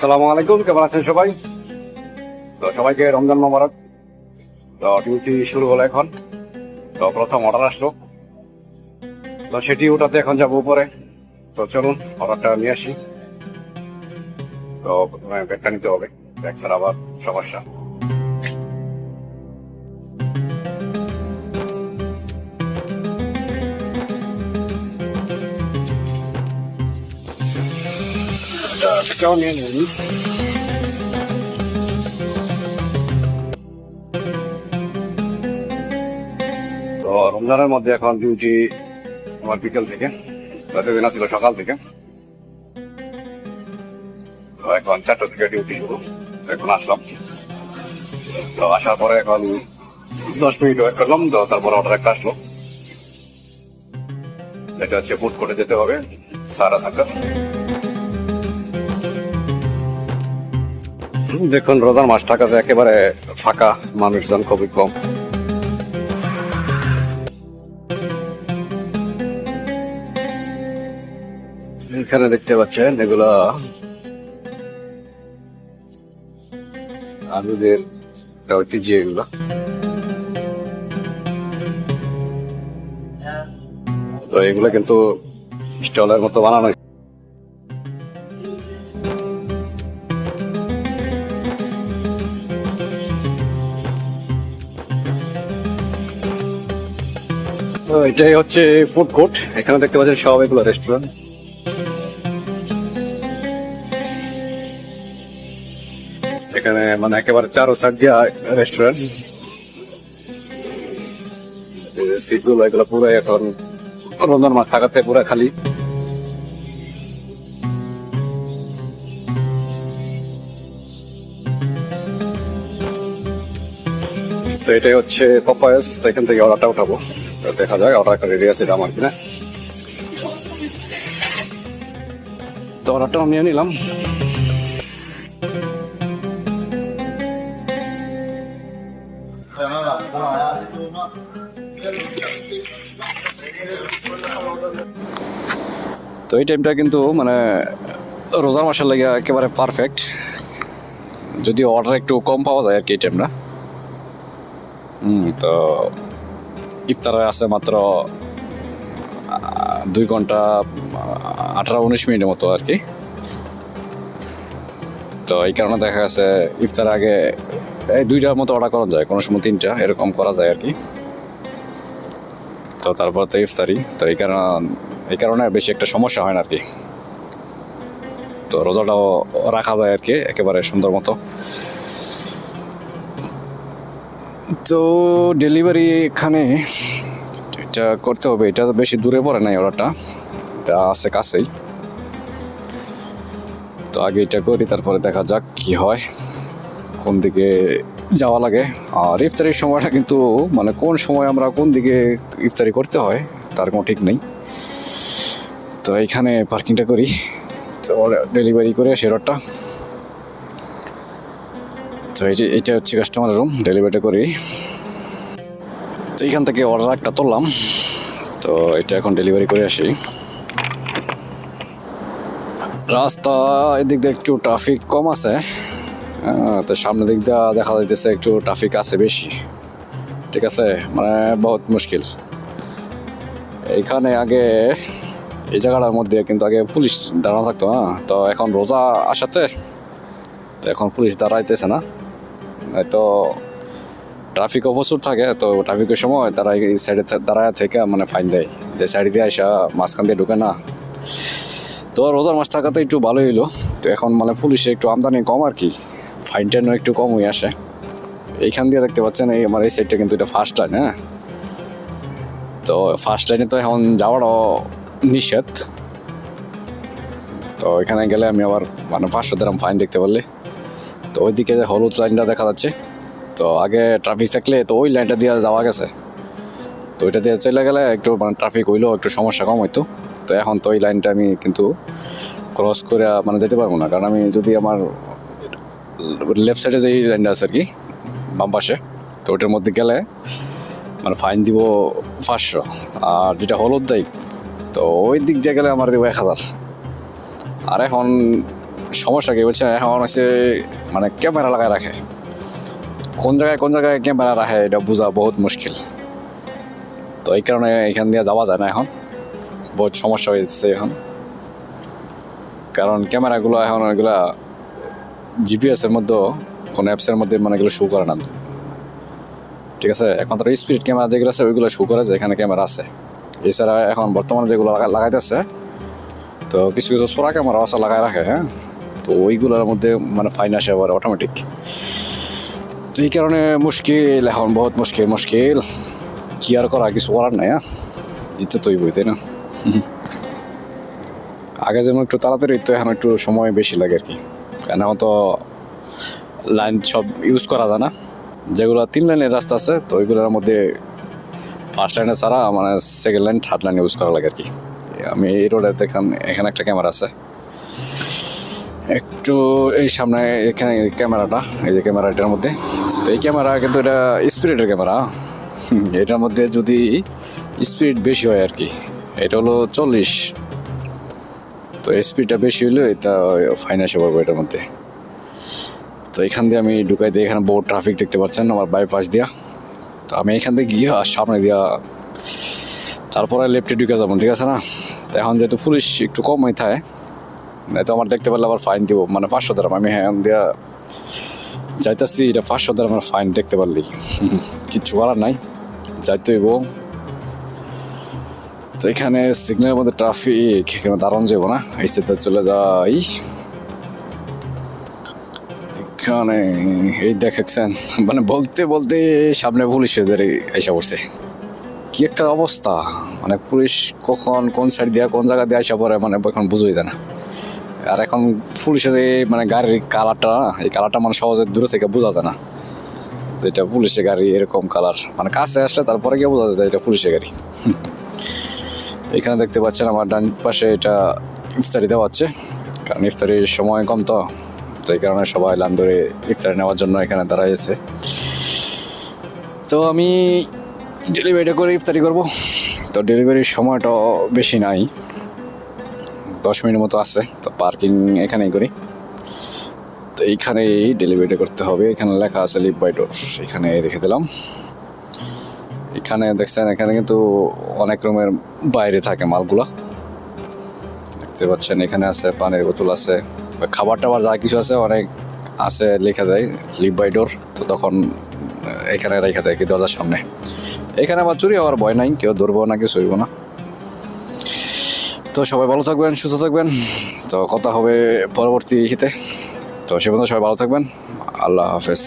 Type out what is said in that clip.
আসসালামু আলাইকুম, কেমন আছেন সবাই? তো সবাইকে রমজান মোবারক। তো ডিউটি শুরু হলো এখন। তো প্রথম অর্ডার আসলো, তো সেটি ওটাতে এখন যাবো উপরে। তো চলুন অর্ডারটা নিয়ে আসি। তো প্রথমে ব্যাগটা নিতে হবে, ব্যাগ ছাড়া আবার সমস্যা। আচ্ছা, এটাও নিয়ে নিন। তো রমজানের মধ্যে এখন ডিউটি আমার বিকেল থেকে, এতদিন ছিল সকাল থেকে। তো এখন 4টা থেকে ডিউটি শুরু। তো এখন আসলাম। তো আসার পরে এখন 10 মিনিট ওয়েট করলাম। তো তারপর অর্ডার একটা আসলো, এটা হচ্ছে ফুড কোর্টে যেতে হবে, সারা সাকার। দেখুন রোজার মাস ঢাকাতে একেবারে ফাঁকা, মানুষজন খুবই কম। এখানে দেখতে পাচ্ছেন এগুলা আলুদের ঐতিহ্য এগুলো। তো এগুলো কিন্তু স্টলের মতো বানানো। তো এটাই হচ্ছে ফুড কোর্ট। এখানে দেখতে পাচ্ছেন সব এগুলো রেস্টুরেন্ট। এখানে মানে একেবারে চারো সাইড দিয়া রেস্টুরেন্ট। সিট গুলো এগুলো পুরো এখন রমজান মাস থাকাতে পুরো খালি। তো এটাই হচ্ছে পপায়াস। তো এখান থেকে অর্ডারটা উঠাবো। তো দেখা যায় অর্ডার রেডি আছে আমার কিনা। তো অর্ডারটা নিয়ে নিলাম। তো এই টাইমটা কিন্তু মানে রোজার মাসের লাগে একেবারে পারফেক্ট, যদিও অর্ডার একটু কম পাওয়া যায় আর কি এই টাইমটা। তো ইফতারে আছে মাত্র 2 ঘন্টা 18-19 মিনিটের মতো আর কি। তো এই কারণে দেখা গেছে ইফতার আগে এই 2টার মতো অর্ডার করা যায়, কোনো সময় 3টা এরকম করা যায় আর কি। তো তারপর তো ইফতারি। তো এই কারণে বেশি একটা সমস্যা হয় না আর কি। তো রোজাটাও রাখা যায় আর কি একেবারে সুন্দর মতো। তো ডেলিভারি এখানে এটা করতে হবে, এটা বেশি দূরে পড়ে নাই অর্ডারটা, এটা আছে কাছেই। তো আগে এটা করি, তারপরে দেখা যাক কি হয়, কোন দিকে যাওয়া লাগে। আর ইফতারির সময়টা কিন্তু মানে কোন সময় আমরা কোন দিকে ইফতারি করতে হয় তার কোনো ঠিক নেই। তো এইখানে পার্কিংটা করি, তো ডেলিভারি করে শেয়ারটা। তো এইটা হচ্ছে কাস্টমার রুম, ডেলিভারিটা করি। তো এইখান থেকে অর্ডার একটা তুললাম। তো এটা এখন ডেলিভারি করে আসি। রাস্তা এদিক দিয়ে একটু ট্রাফিক কম আছে, তো সামনের দিক দিয়ে দেখা যাইতেছে একটু ট্রাফিক আছে বেশি। ঠিক আছে, মানে বহুত মুশকিল। এইখানে আগে এই জায়গাটার মধ্যে কিন্তু আগে পুলিশ দাঁড়ানো থাকতো না, তো এখন রোজা আসাতে তো এখন পুলিশ দাঁড়াইতেছে না। তো ট্রাফিকও প্রচুর থাকে, তো ট্রাফিকের সময় তারা এই সাইডে দাঁড়ায় থেকে মানে ফাইন দেয়, যে সাইড দিয়ে আসা মাঝখান দিয়ে ঢুকে না। তো রোজার মাস থাকাতে একটু ভালোই হইলো। তো এখন মানে পুলিশের একটু আমদানি কম আর কি, ফাইন টাইনও একটু কম হয়ে আসে। এইখান দিয়ে দেখতে পাচ্ছেন এই আমার এই সাইডটা কিন্তু এটা ফার্স্ট লাইন। হ্যাঁ, তো ফার্স্ট লাইনে তো এখন যাওয়ারও নিষেধ। তো এখানে গেলে আমি আবার মানে 500 দিরহাম ফাইন দেখতে পারলে। তো ওইদিকে যে হলুদ লাইনটা দেখা যাচ্ছে, তো আগে ট্রাফিক থাকলে তো ওই লাইনটা দিয়ে যাওয়া গেছে। তো ওইটা দিয়ে চলে গেলে একটু মানে ট্রাফিক হইলেও একটু সমস্যা কম হইতো। তো এখন তো ওই লাইনটা আমি কিন্তু ক্রস করে মানে যেতে পারবো না, কারণ আমি যদি আমার লেফট সাইডে যে লাইনটা আছে আর কি বাম পাশে, তো ওটার মধ্যে গেলে মানে ফাইন দিব 500। আর যেটা হলুদ দেয় তো ওই দিক দিয়ে গেলে আমার দিব 1000। আর এখন সমস্যা কি বলছে, এখন হচ্ছে মানে ক্যামেরা লাগায় রাখে, কোন জায়গায় ক্যামেরা রাখে এটা বোঝা বহুত মুশকিল। তো এই কারণে এখান দিয়ে যাওয়া যায় না এখন, বহুত সমস্যা হয়েছে এখন। কারণ ক্যামেরাগুলো এখন ওইগুলা জিপিএসের মধ্যে, কোনো অ্যাপসের মধ্যে মানে এগুলো শো করে না, ঠিক আছে। একমাত্র স্পিড ক্যামেরা যেগুলো আছে ওইগুলো শো করে যে এখানে ক্যামেরা আছে। এছাড়া এখন বর্তমানে যেগুলো লাগাইতেছে, তো কিছু কিছু সোরা ক্যামেরা আছে লাগাই রাখে, হ্যাঁ। তো ওইগুলোর মধ্যে মানে ফাইন আসে আবার অটোমেটিক। তো এই কারণে মুশকিল এখন, বহুত মুশকিল। কি আর করা, কিছু করার নাই, হ্যাঁ, দিতে তোই বই, তাই না। আগে যেমন একটু তাড়াতাড়ি, তো এখন একটু সময় বেশি লাগে আর কি। কারণ এখন তো লাইন সব ইউজ করা যায় না, যেগুলো 3 লাইনের রাস্তা আছে তো ওইগুলোর মধ্যে ফার্স্ট লাইনে ছাড়া মানে second line third line use করা লাগে আর কি। আমি এই রোডে এখানে একটা ক্যামেরা আছে, একটু এই সামনে এখানে ক্যামেরাটা, এই যে ক্যামেরাটার মধ্যে, তো এই ক্যামেরা কিন্তু এটা স্পিরিটের ক্যামেরা। এটার মধ্যে যদি স্পিড বেশি হয় আর কি, এটা হলো 40, তো স্পিডটা বেশি হইলে এটা ফাইন আসে পড়বো এটার মধ্যে। তো এখান দিয়ে আমি ঢুকাই দিই, এখানে বহু ট্রাফিক দেখতে পাচ্ছেন আমার বাইপাস দিয়া। তো আমি এখান থেকে গিয়ে সামনে দিয়া তারপরে লেফটে ঢুকে যাবো, ঠিক আছে না। তো এখন যেহেতু পুলিশ একটু কম হয়ে থাকে, তো আমার দেখতে পারলে আবার ফাইন দিব, মানে 500 দিরহাম। আমি হ্যাঁ দিয়া যাইতেছি, এটা 500 দিরহামের ফাইন দেখতে পারলি, কিচ্ছু করার নাই, যাইতে হইব। তো এখানে সিগন্যালের মধ্যে ট্রাফিক, এখানে দাঁড়ানো যাবো না, এই সাইডে চলে যাই। এখানে এই দেখেছেন, মানে বলতে বলতে সামনে পুলিশের এসে পড়ছে, কি একটা অবস্থা। মানে পুলিশ কখন কোন সাইড দিয়ে কোন জায়গা দিয়ে আসা পড়ে মানে এখন বুঝোই যায় না। আর এখন পুলিশের মানে গাড়ির কালারটা, এই কালারটা মানে সহজে দূরে থেকে বোঝা যায় না যেটা পুলিশের গাড়ি, এরকম কালার। মানে কাছে আসলে তারপরে গিয়ে বোঝা যায় এটা পুলিশের গাড়ি। এখানে দেখতে পাচ্ছেন আমার ডান পাশে এটা ইফতারি দেওয়া হচ্ছে, কারণ ইফতারির সময় কম, তো এই কারণে সবাই লাইন ধরে ইফতারি নেওয়ার জন্য এখানে দাঁড়াইছে। তো আমি ডেলিভারিটা করে ইফতারি করব। তো ডেলিভারির সময়টা বেশি নাই, 10 মিনিট মতো আছে। তো পার্কিং এখানেই করি, তো এইখানেই ডেলিভারিটা করতে হবে। এখানে লেখা আছে লিভ বাই ডোর, এখানে রেখে দিলাম। এখানে দেখছেন, এখানে কিন্তু অনেক রুমের বাইরে থাকে মালগুলো, দেখতে পাচ্ছেন। এখানে আছে পানির বোতল আছে, খাবার টাবার যা কিছু আছে অনেক আছে, লেখা যায় লিভ বাই ডোর। তো তখন এখানে রেখে দেয় কি দরজার সামনে। এখানে আবার চুরি হওয়ার ভয় নাই, কেউ ধরবো না, কিছু হইব না। তো সবাই ভালো থাকবেন, সুস্থ থাকবেন। তো কথা হবে পরবর্তী ইতে। তো সে পর্যন্ত সবাই ভালো থাকবেন, আল্লাহ হাফেজ।